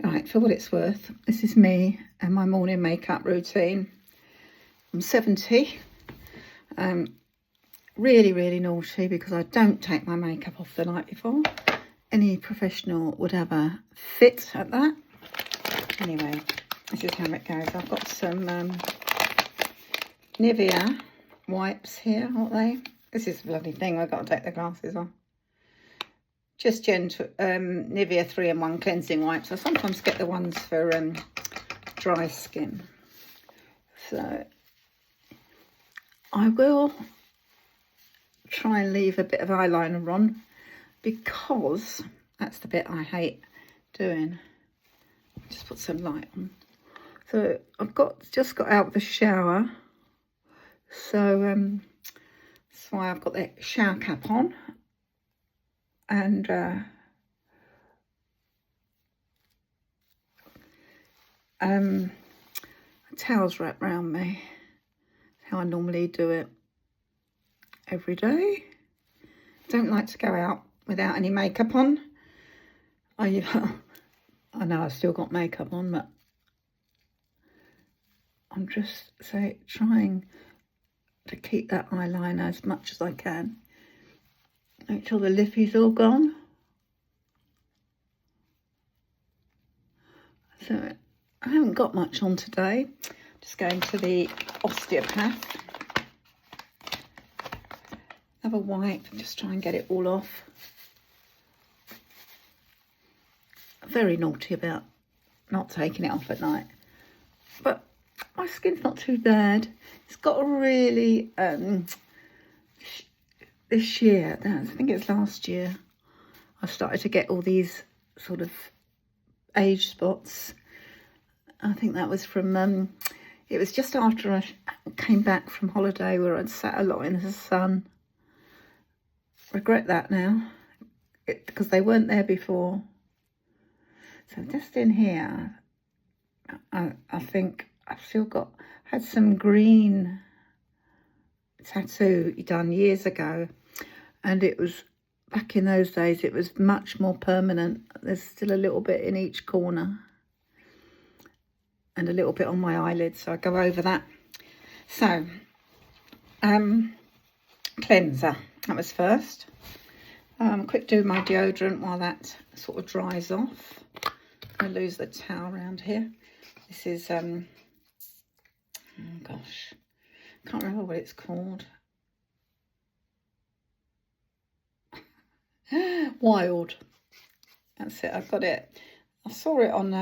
Right, for what it's worth, this is me and my morning makeup routine. I'm 70. Really, really naughty because I don't take my makeup off the night before. Any professional would have a fit at that. Anyway, this is how it goes. I've got some Nivea wipes here, aren't they? This is a bloody thing. I've got to take the glasses off. Just gentle Nivea 3-in-1 cleansing wipes. I sometimes get the ones for dry skin. So I will try and leave a bit of eyeliner on because that's the bit I hate doing. Just put some light on. So I've just got out of the shower. So that's why I've got the shower cap on. And a towel's wrapped around me. How I normally do it every day. Don't like to go out without any makeup on. I know I've still got makeup on, but I'm just trying to keep that eyeliner as much as I can. Make sure the lippy's all gone. So I haven't got much on today. Just going to the osteopath. Have a wipe and just try and get it all off. Very naughty about not taking it off at night. But my skin's not too bad. It's got a really... this year, I think it's last year, I started to get all these sort of age spots. I think that was from, it was just after I came back from holiday where I'd sat a lot in the sun. Regret that now, because they weren't there before. So just in here, I think I've still had some green tattoo done years ago. And it was, back in those days, it was much more permanent. There's still a little bit in each corner. And a little bit on my eyelid, so I go over that. So, cleanser, that was first. Quick do my deodorant while that sort of dries off. I lose the towel around here. This is, oh gosh, can't remember what it's called. Wild. That's it. I've got it. I saw it on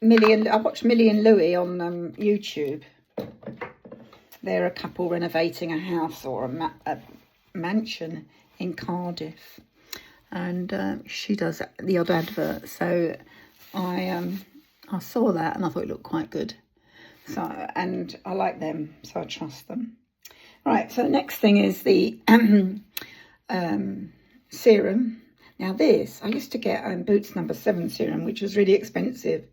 I watched Millie and Louie on YouTube. They're a couple renovating a house or a mansion in Cardiff, and she does the odd advert. So I saw that and I thought it looked quite good. So, and I like them, so I trust them. Right. So the next thing is the serum. Now this, I used to get Boots No. 7 serum, which was really expensive.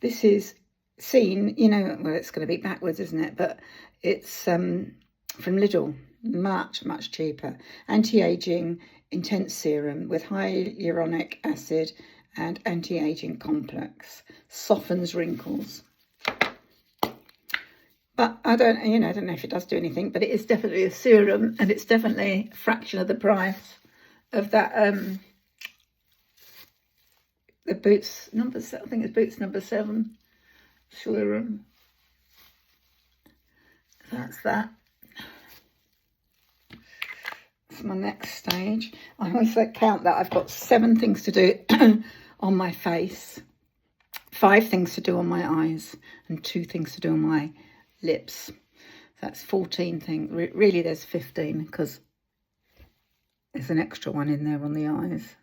This is seen, you know, well, it's going to be backwards, isn't it? But it's from Lidl, much, much cheaper. Anti-aging intense serum with hyaluronic acid and anti-aging complex. Softens wrinkles. But I don't know if it does do anything, but it is definitely a serum, and it's definitely a fraction of the price of that, the Boots No. 7, I think it's Boots No. 7 serum. That's that. That's my next stage. I always count that I've got 7 things to do on my face, 5 things to do on my eyes, and 2 things to do on my lips. That's 14 things. Really, there's 15 because there's an extra one in there on the eyes.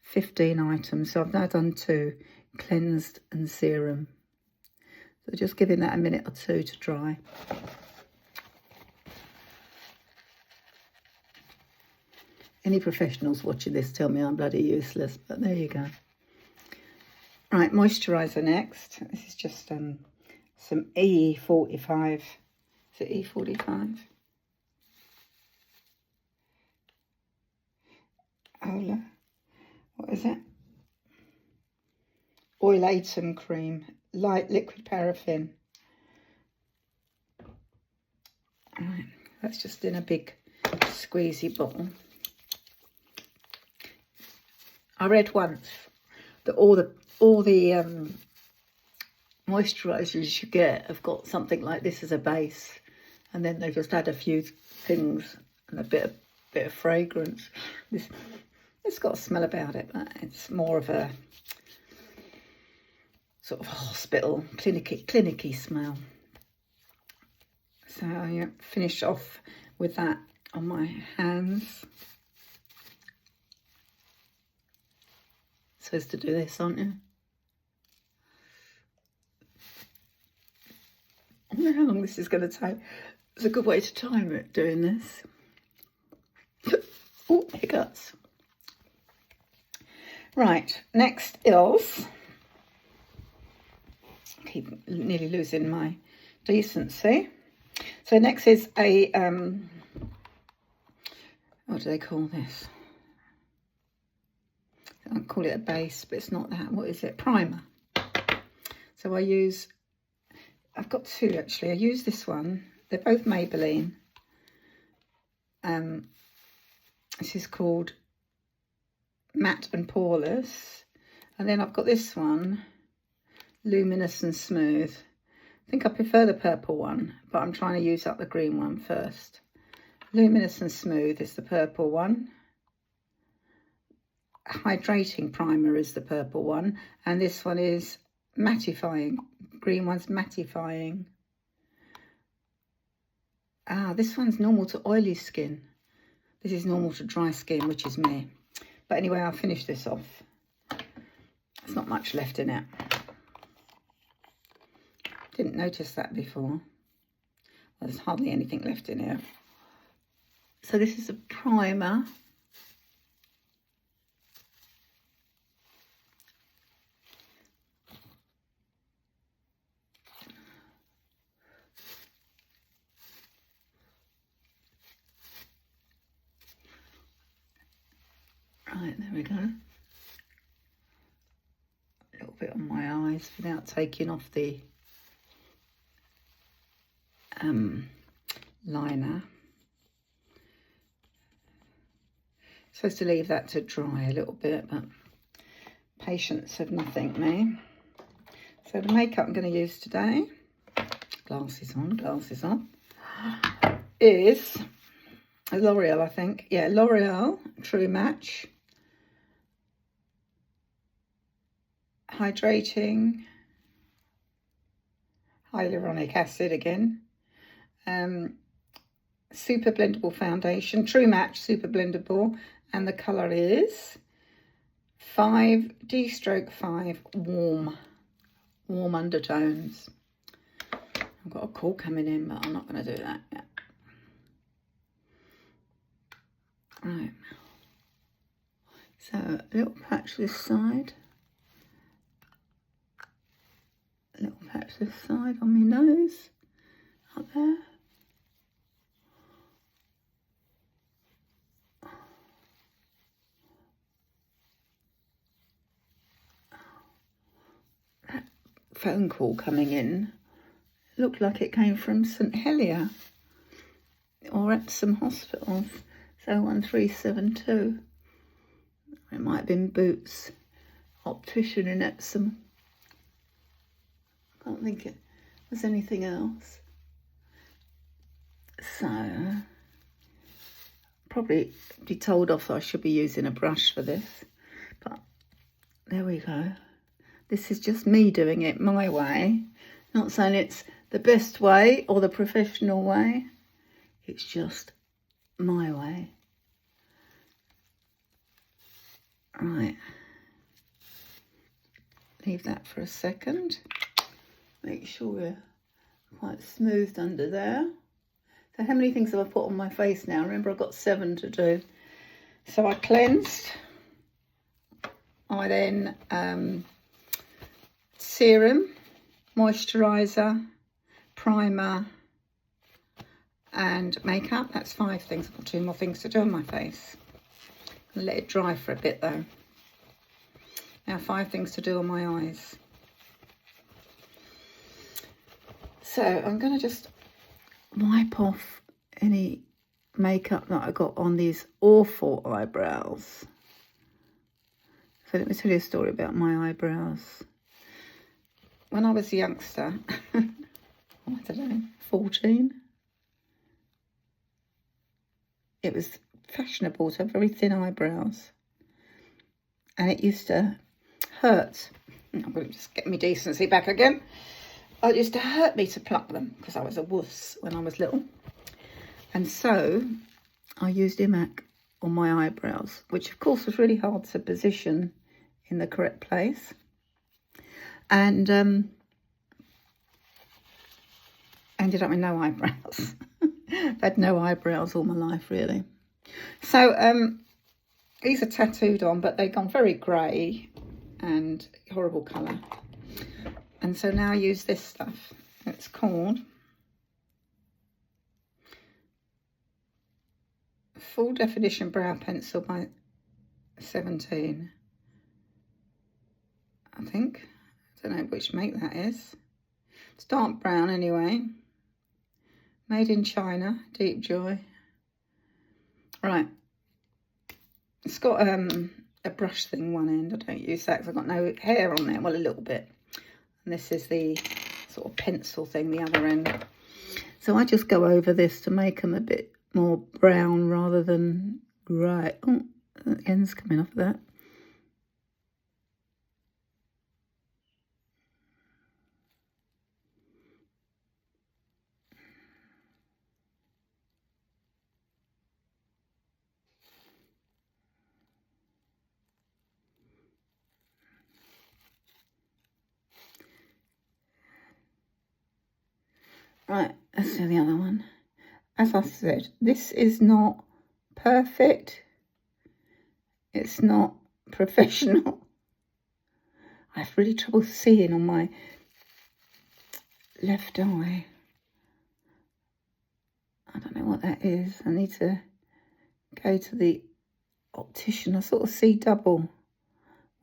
15 items. So I've now done 2, cleansed and serum. So just giving that a minute or 2 to dry. Any professionals watching this tell me I'm bloody useless, but there you go. Right, moisturiser next. This is just some E45. Is it E45? What is it? oilatum cream, light liquid paraffin. Right, that's just in a big squeezy bottle. I read once that all the moisturisers you get have got something like this as a base, and then they just add a few things and a bit of fragrance. It's got a smell about it, but it's more of a sort of hospital, clinicy smell. So yeah, finish off with that on my hands. Supposed to do this, aren't you? I wonder how long this is going to take. It's a good way to time it, doing this. Oh, hiccups. Right, next is... keep nearly losing my decency. So next is a... what do they call this? I call it a base, but it's not that. What is it? Primer. So I've got two actually. I use this one. They're both Maybelline. This is called Matte and Poreless. And then I've got this one, Luminous and Smooth. I think I prefer the purple one, but I'm trying to use up the green one first. Luminous and Smooth is the purple one. Hydrating Primer is the purple one. And this one is mattifying. Green one's mattifying. This one's normal to oily skin. This is normal to dry skin, which is me. But anyway, I'll finish this off. There's not much left in it. Didn't notice that before. There's hardly anything left in here. So this is a primer. Right, there we go. A little bit on my eyes without taking off the liner. Supposed to leave that to dry a little bit, but patience of nothing, me. So the makeup I'm going to use today, glasses on, is a L'Oreal, I think. Yeah, L'Oreal True Match. Hydrating. Hyaluronic acid again. Super blendable foundation. True Match Super blendable. And the colour is 5D/5 warm undertones. I've got a call coming in, but I'm not going to do that yet. Right. So a little patch this side. A little patch this side on my nose. Up there. Phone call coming in looked like it came from St Helier or Epsom Hospital. So 1372. It might have been Boots, optician in Epsom. I can't think it was anything else. So probably be told off I should be using a brush for this, but there we go. This is just me doing it my way. Not saying it's the best way or the professional way. It's just my way. Right. Leave that for a second. Make sure we're quite smoothed under there. So how many things have I put on my face now? Remember, I've got 7 to do. So I cleansed. I then... serum, moisturiser, primer and makeup. That's 5 things. I've got 2 more things to do on my face. I'll let it dry for a bit though. Now 5 things to do on my eyes. So I'm going to just wipe off any makeup that I got on these awful eyebrows. So let me tell you a story about my eyebrows. When I was a youngster, I don't know, 14, it was fashionable to have very thin eyebrows. And it used to hurt. I'm going to just get my decency back again. It used to hurt me to pluck them because I was a wuss when I was little. And so I used Imac on my eyebrows, which of course was really hard to position in the correct place. And ended up with no eyebrows. I've had no eyebrows all my life, really. So these are tattooed on, but they've gone very grey and horrible colour. And so now I use this stuff. It's called Full Definition Brow Pencil by 17. I think. I don't know which make that is. It's dark brown anyway. Made in China. Deep Joy. Right. It's got a brush thing one end. I don't use that because I've got no hair on there. Well, a little bit. And this is the sort of pencil thing, the other end. So I just go over this to make them a bit more brown rather than grey. Oh, the end's coming off of that. Right, let's do the other one. As I said, this is not perfect. It's not professional. I have really trouble seeing on my left eye. I don't know what that is. I need to go to the optician. I sort of see double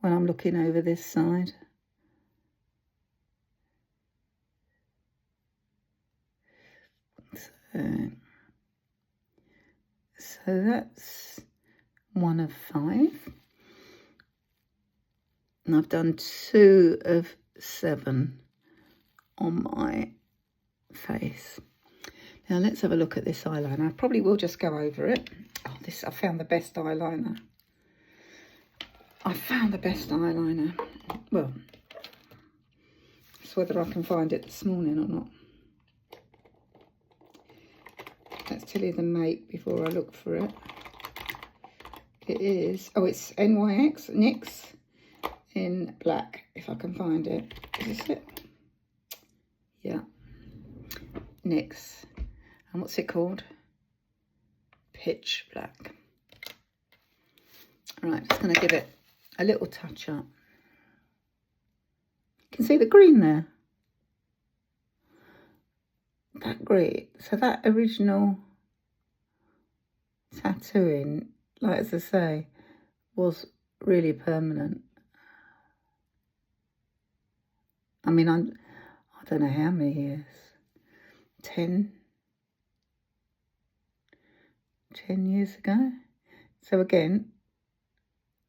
when I'm looking over this side. So that's 1 of 5. And I've done 2 of 7 on my face. Now let's have a look at this eyeliner. I probably will just go over it. Oh, I found the best eyeliner. I found the best eyeliner. Well, it's whether I can find it this morning or not. Let's tell you the make before I look for it. It is, oh, it's NYX in black, if I can find it. Is this it? Yeah. NYX. And what's it called? Pitch Black. All right, just going to give it a little touch up. You can see the green there. That green. So that original tattooing, like as I say, was really permanent. I mean, I don't know how many years. 10 years ago. So again,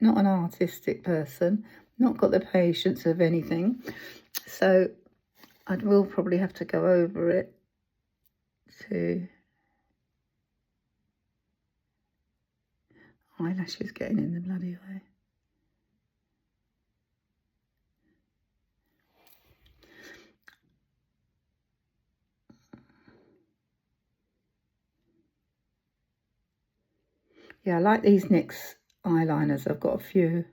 not an artistic person, not got the patience of anything. So I will probably have to go over it to eyelashes getting in the bloody way. Yeah, I like these NYX eyeliners. I've got a few.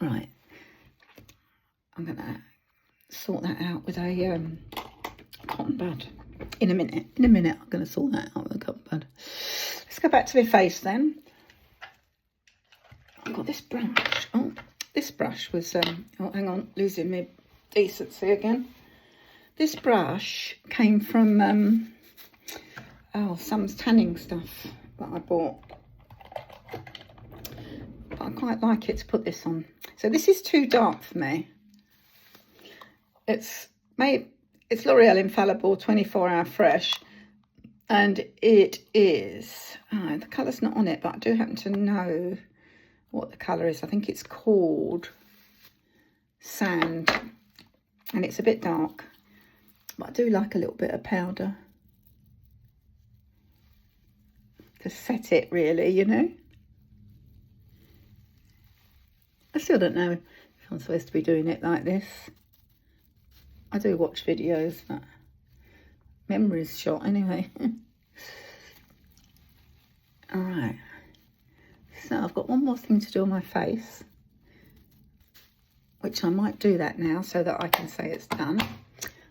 Right. I'm going to sort that out with a cotton bud. In a minute, I'm going to sort that out with a cotton bud. Let's go back to my face then. I've got this brush. Oh, this brush was, oh, hang on, losing my decency again. This brush came from, some tanning stuff that I bought but I quite like it to put this on. So this is too dark for me. It's L'Oreal Infallible 24-hour fresh, and it is, the colour's not on it, but I do happen to know what the colour is. I think it's called Sand, and it's a bit dark, but I do like a little bit of powder to set it, really, you know. I still don't know if I'm supposed to be doing it like this. I do watch videos, but memory's shot anyway. All right, so I've got one more thing to do on my face, which I might do that now so that I can say it's done.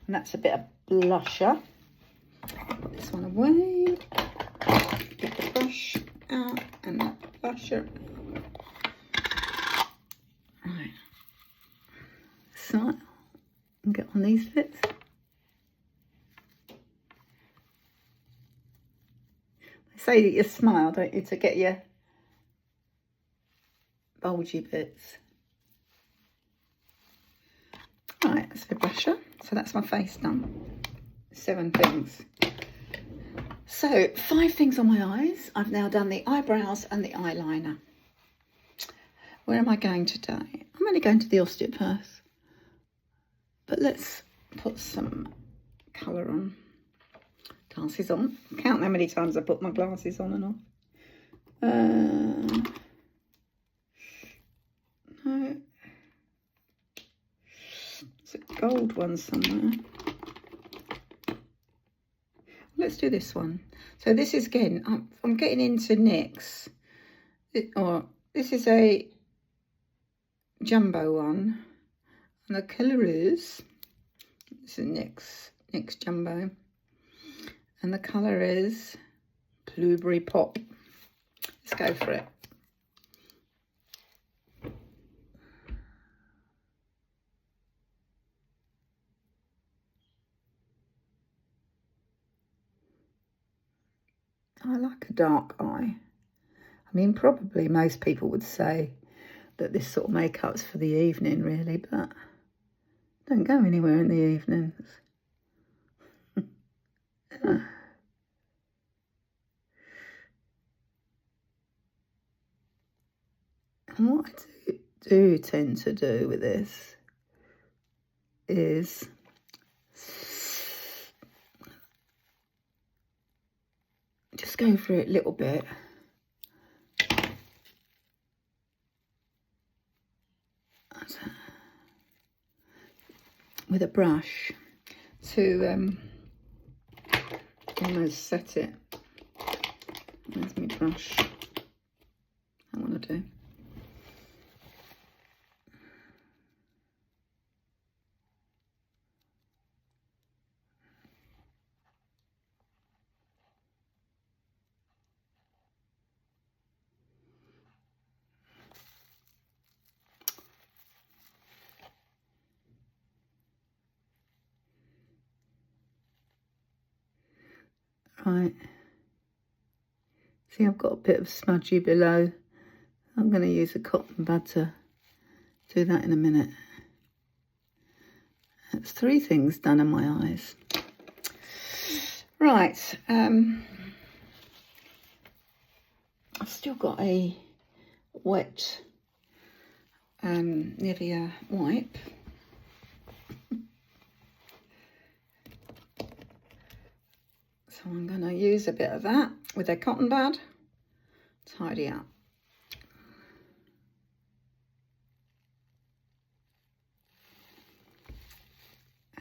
And that's a bit of blusher. Put this one away. Get the brush out and the blusher. Right. So, and get on these bits. They say that you smile, don't you, to get your bulgy bits. Right, that's the blusher. So that's my face done. 7 things. So 5 things on my eyes. I've now done the eyebrows and the eyeliner. Where am I going today? I'm only going to the osteopath. But let's put some colour on. Glasses on. Count how many times I put my glasses on and off. No. There's a gold one somewhere. Let's do this one. So this is, again, I'm getting into NYX. This is a jumbo one. And the colour is, this is NYX Jumbo. And the colour is Blueberry Pop. Let's go for it. I like a dark eye. I mean, probably most people would say that this sort of makeup's for the evening, really, but don't go anywhere in the evenings. And what I do tend to do with this is just go through it a little bit. With a brush to almost set it. Where's my brush? I want to do. Right, see, I've got a bit of smudgy below. I'm going to use a cotton bud to do that in a minute. That's 3 things done in my eyes. Right, I've still got a wet Nivea wipe. So I'm going to use a bit of that with a cotton bud, tidy up.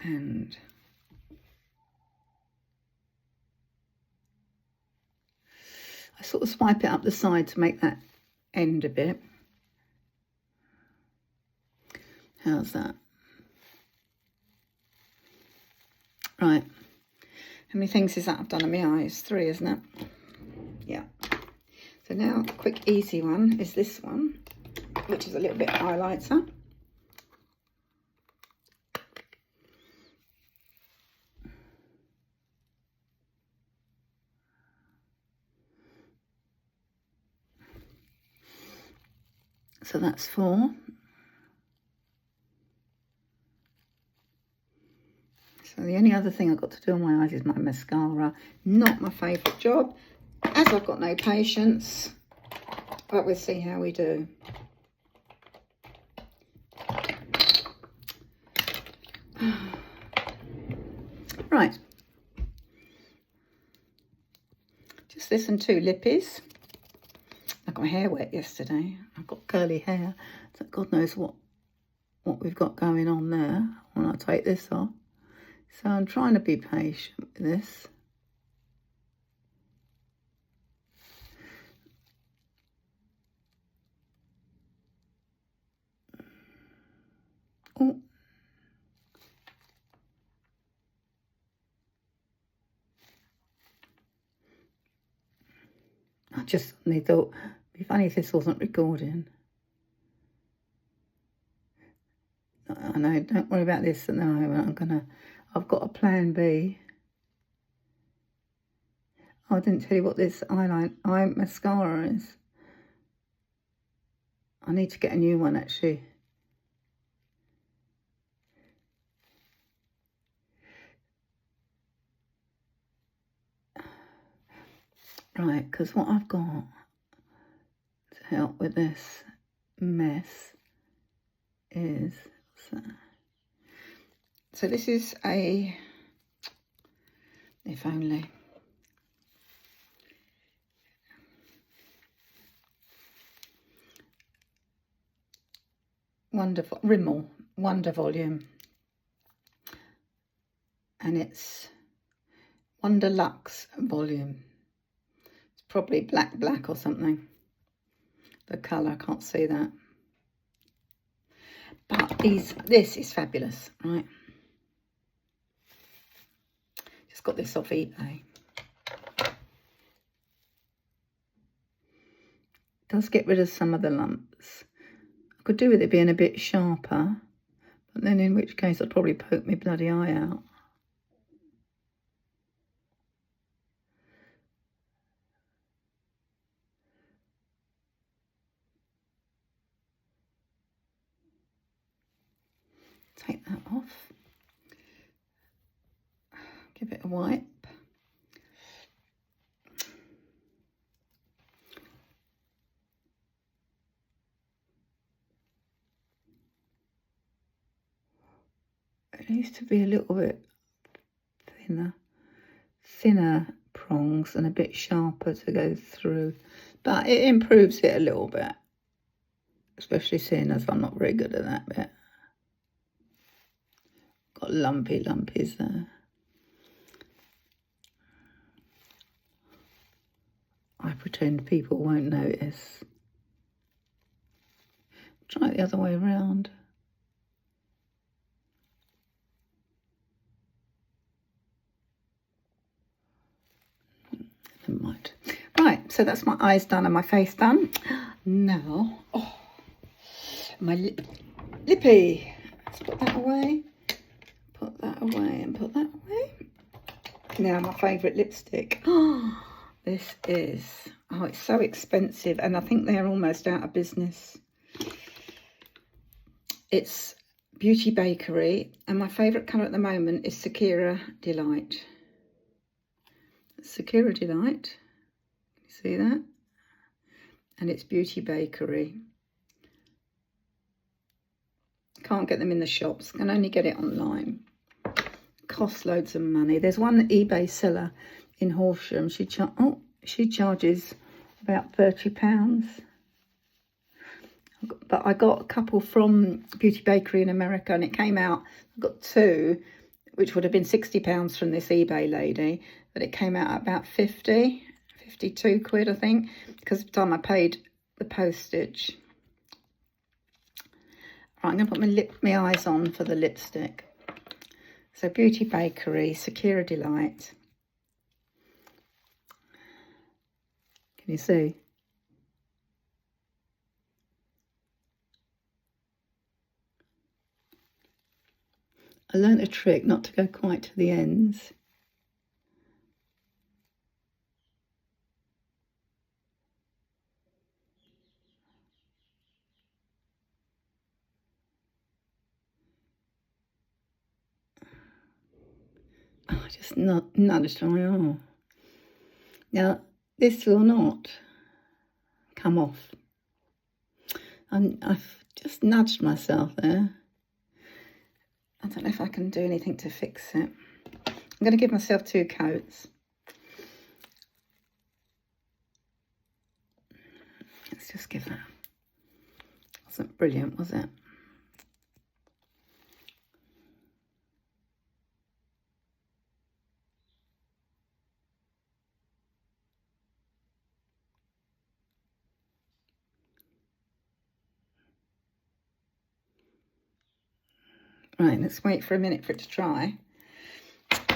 And I sort of swipe it up the side to make that end a bit. How's that? Right. How many things is that I've done on my eyes? 3, isn't it? Yeah. So now, a quick, easy one is this one, which is a little bit highlighter. So that's 4. So the only other thing I've got to do on my eyes is my mascara. Not my favourite job, as I've got no patience. But we'll see how we do. Right. Just this and 2 lippies. I got my hair wet yesterday. I've got curly hair. So God knows what we've got going on there when I take this off. So I'm trying to be patient with this. Oh. I just suddenly thought, it'd be funny if this wasn't recording. I know, don't worry about this at the moment. I've got a plan B. Oh, I didn't tell you what this eye mascara is. I need to get a new one, actually. Right, because what I've got to help with this mess is... So this is a... If only... Rimmel Wonder Volume, and it's Wonder Luxe Volume. It's probably black or something. The colour, I can't see that. But this is fabulous, right? Just got this off eBay. Does get rid of some of the lumps. I could do with it being a bit sharper, but then in which case I'd probably poke my bloody eye out. Take that off. Give it a wipe. It needs to be a little bit thinner prongs and a bit sharper to go through, but it improves it a little bit, especially seeing as I'm not very good at that bit. Got lumpies there. I pretend people won't notice. Try it the other way around. Never mind. Right, so that's my eyes done and my face done. Now, my lippy. Let's put that away. Put that away and put that away. Now, my favourite lipstick. This is, it's so expensive, and I think they're almost out of business. It's Beauty Bakery, and my favourite colour at the moment is Sakura Delight. Sakura Delight, can you see that? And it's Beauty Bakery. Can't get them in the shops, can only get it online. Costs loads of money. There's one eBay seller in Horsham. She charges about £30. But I got a couple from Beauty Bakery in America, and it came out, I got 2, which would have been £60 from this eBay lady, but it came out at about 52 quid, I think, because by the time I paid the postage. Right, I'm going to put my eyes on for the lipstick. So Beauty Bakery, Sakura Delight. Can you see? I learnt a trick not to go quite to the ends. just nudged my arm. Now, this will not come off. I've just nudged myself there. I don't know if I can do anything to fix it. I'm going to give myself 2 coats. Let's just give that. Wasn't brilliant, was it? Right, let's wait for a minute for it to dry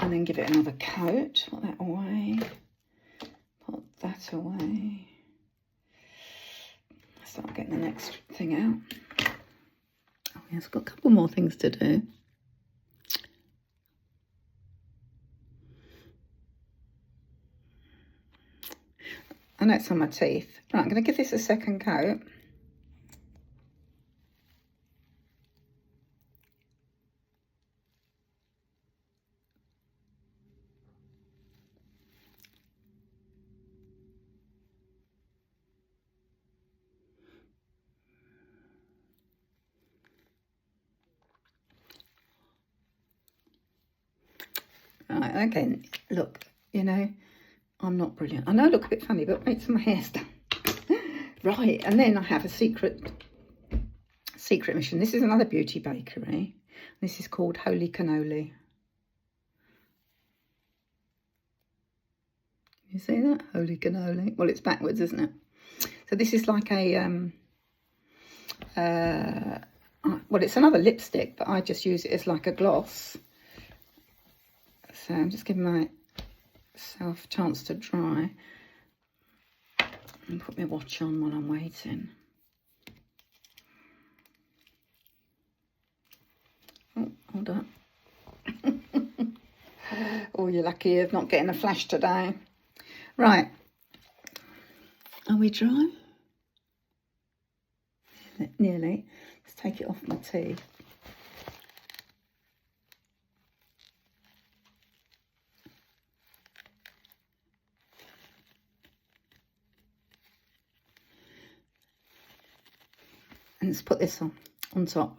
and then give it another coat. Put that away. Put that away. Start getting the next thing out. Oh, yeah, it's got a couple more things to do. I know it's on my teeth. Right, I'm going to give this a second coat. Right, okay, look, you know, I'm not brilliant. I know I look a bit funny, but wait till my hair's done. Right, and then I have a secret mission. This is another beauty bakery. This is called Holy Cannoli. You see that? Holy Cannoli. Well, it's backwards, isn't it? So this is like a, well, it's another lipstick, but I just use it as like a gloss. So I'm just giving myself a chance to dry. And put my watch on while I'm waiting. Oh, hold up. Oh, you're lucky of not getting a flash today. Right. Are we dry? Nearly. Let's take it off my teeth. And let's put this on top.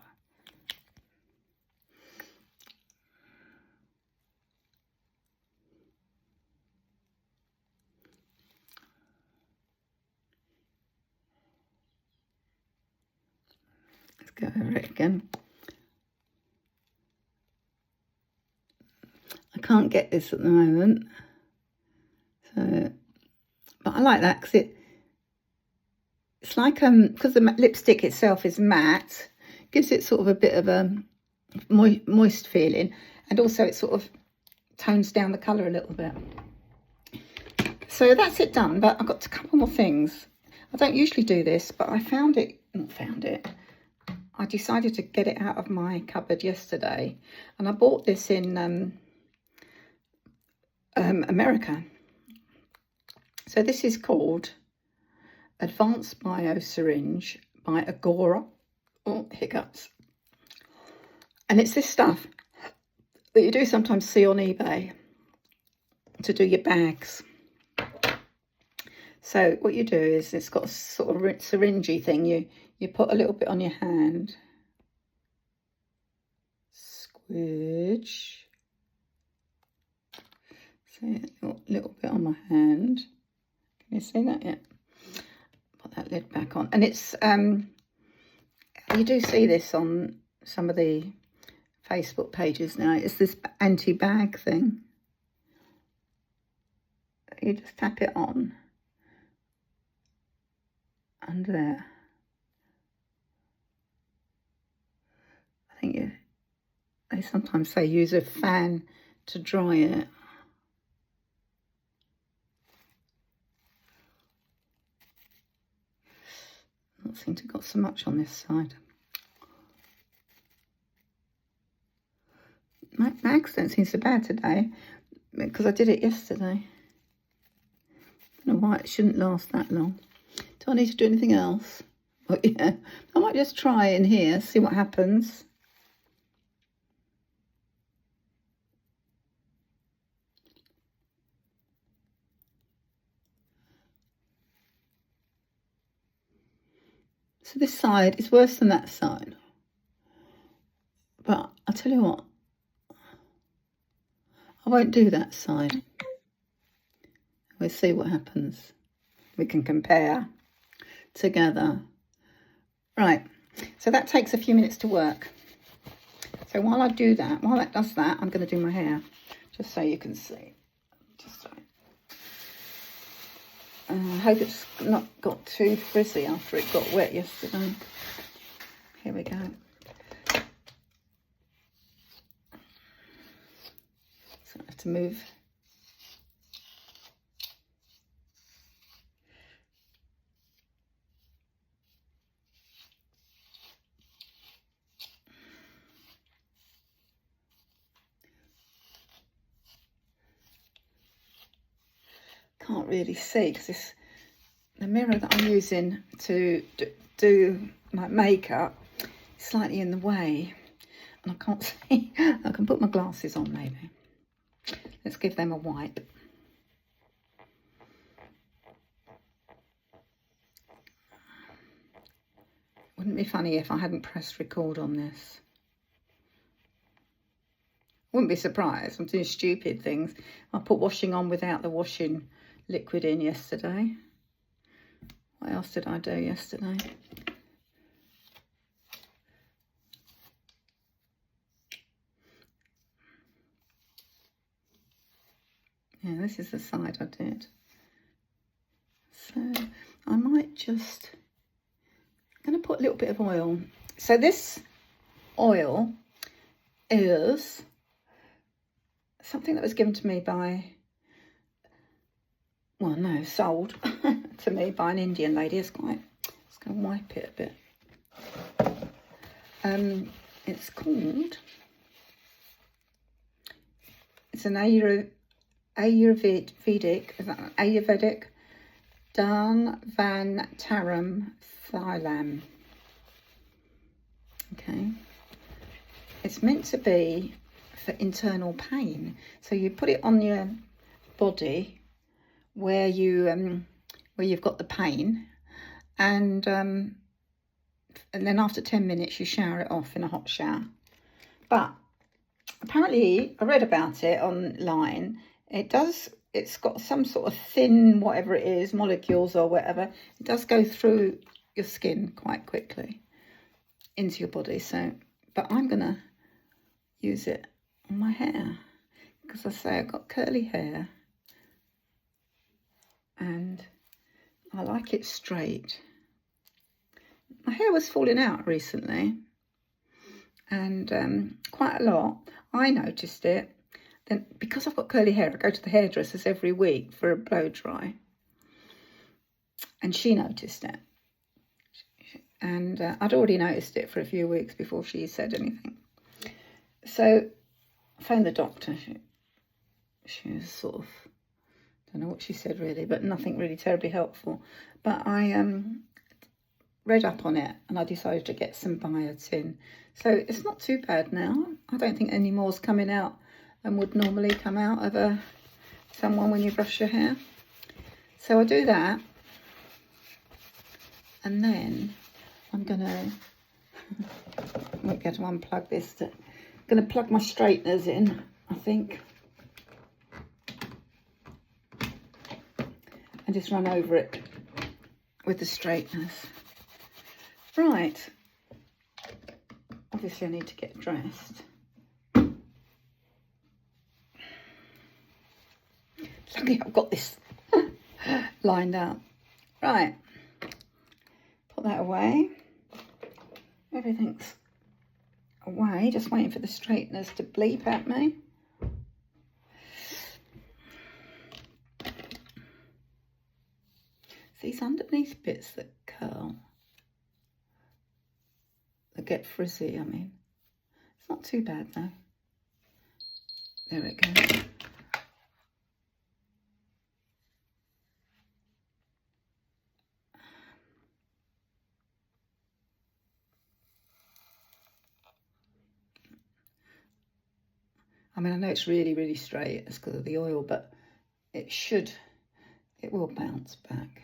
Let's go over it again. I can't get this at the moment. So, but I like that because it's like, because the lipstick itself is matte, gives it sort of a bit of a moist feeling, and also it sort of tones down the colour a little bit. So that's it done, but I've got a couple more things. I don't usually do this, but I I decided to get it out of my cupboard yesterday, and I bought this in America. So this is called Advanced Bio Syringe by Agora. Oh, hiccups. And it's this stuff that you do sometimes see on eBay to do your bags. So what you do is, it's got a sort of syringy thing. You put a little bit on your hand. Squidge. See a little bit on my hand. Can you see that yet? Put that lid back on. And it's, you do see this on some of the Facebook pages now. It's this anti-bag thing. You just tap it on. And there. I think they sometimes say use a fan to dry it. Don't seem to have got so much on this side. My bags don't seem so bad today because I did it yesterday. I don't know why it shouldn't last that long. Do I need to do anything else? Oh, yeah. I might just try in here, see what happens. So this side is worse than that side. But I'll tell you what, I won't do that side. We'll see what happens. We can compare together. Right, so that takes a few minutes to work. So while I do that, while that does that, I'm going to do my hair, just so you can see. Just so. I hope it's not got too frizzy after it got wet yesterday. Here we go. So I have to move. Can't really see because the mirror that I'm using to do my makeup is slightly in the way and I can't see. I can put my glasses on maybe. Let's give them a wipe. Wouldn't it be funny if I hadn't pressed record on this? Wouldn't be surprised. I'm doing stupid things. I put washing on without the washing liquid in yesterday. What else did I do yesterday? Yeah, this is the side I did. So I might just, I'm going to put a little bit of oil. So this oil is something that was given to me by, well, no, sold to me by an Indian lady. It's quite, just going to wipe it a bit. It's called, it's an Ayurvedic Dan Van Taram Thailam. Okay. It's meant to be for internal pain. So you put it on your body where you've got the pain, and then after 10 minutes you shower it off in a hot shower. But apparently I read about it online. It's got some sort of thin whatever it is, molecules or whatever. It does go through your skin quite quickly into your body. So, but I'm gonna use it on my hair because I say I've got curly hair and I like it straight. My hair was falling out recently and quite a lot. I noticed it. Then because I've got curly hair, I go to the hairdressers every week for a blow dry. And she noticed it. And I'd already noticed it for a few weeks before she said anything. So I phoned the doctor. She was sort of, don't know what she said really, but nothing really terribly helpful. But I read up on it and I decided to get some biotin. So it's not too bad now. I don't think any more's coming out and would normally come out of someone when you brush your hair. So I do that. And then I'm gonna, I won't be able to unplug this. I'm gonna plug my straighteners in, I think. And just run over it with the straighteners. Right. Obviously I need to get dressed. Luckily I've got this lined up. Right. Put that away. Everything's away. Just waiting for the straighteners to bleep at me. These underneath bits that curl, that get frizzy, I mean. It's not too bad though. There it goes. I mean, I know it's really, really straight. It's because of the oil, but it will bounce back.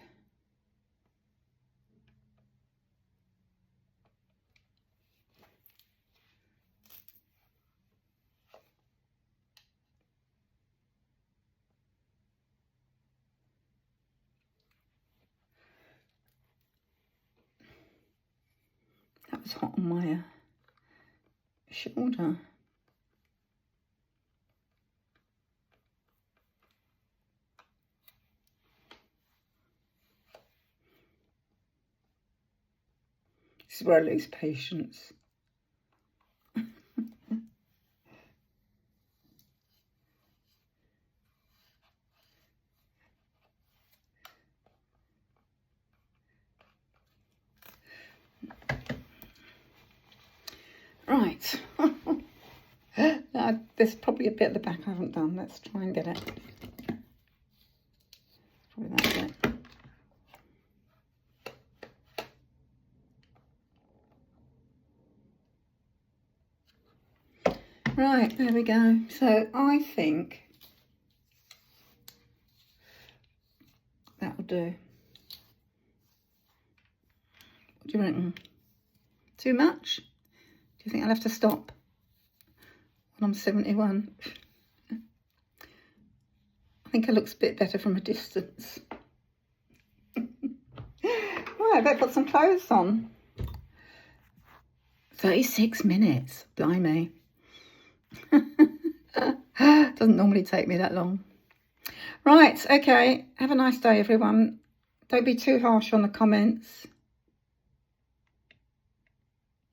it's hot on my shoulder. This is where I lose patience. Right. Now, there's probably a bit at the back I haven't done. Let's try and get it. Probably that bit. Right, there we go. So I think that'll do. What do you reckon? Too much? Do you think I'll have to stop when I'm 71? I think it looks a bit better from a distance. Right, I better put some clothes on. 36 minutes, blimey. Doesn't normally take me that long. Right, okay, have a nice day everyone. Don't be too harsh on the comments.